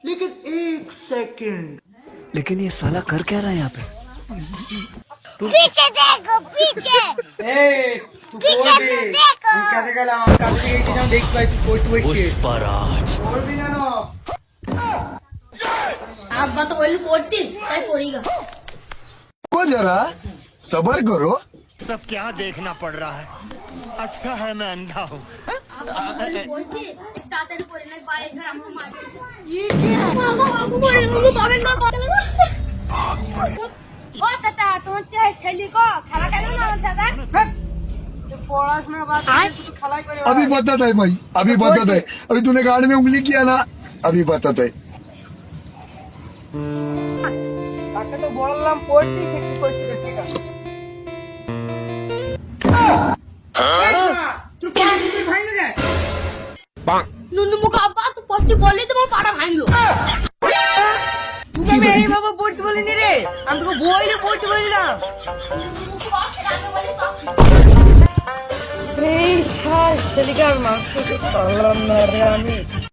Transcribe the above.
लेकिन एक सेकंड। लेकिन ये साला कर क्या रहा है यहाँ पे? पीछे देखो पीछे তুই पीछे পড়বি तो देखो আমি কাছে গেলাম আমি কাছে গিয়েছিলাম দেখতে পাই তুই পড়তে বসছিস पुष्पराज। পড়বি না না আব্বা তো বললি পড়তি তাই পড়ি গা को जरा सबर करो। सब क्या देखना पड़ रहा है। अच्छा है मैं अंधा हूँ। আব্বা বললি পড়তি তাড়াতাড়ি পড়ে না বাইরে ঝাড় আমরা মার বাবু বলে মুখে পাবেন না ও চাচা তোমার ছেলে কো খেলা খেলো না আমার দাদা পড়াশোনা বাদ দিয়ে শুধু খেলাই করে अभी बताता है भाई, अभी बताता है। अभी तूने गाड़ में उंगली किया ना, अभी बताता है। তাকে তো বললাম পড়তি সে কি করছিস ঠিক আছে তুই পড়বি তুই ভাই রে নুনু মুখে আব্বা তো পড়তি বললি তোমার পাড়া ভাঙলো তুই আমি এইভাবে পড়তে বলিনি রে আমি তোকে বইলে পড়তে বললাম মুখে বাপ রাতে বলি সব এই ছাই ছেলেকে আর মাংস করলাম না রে আমি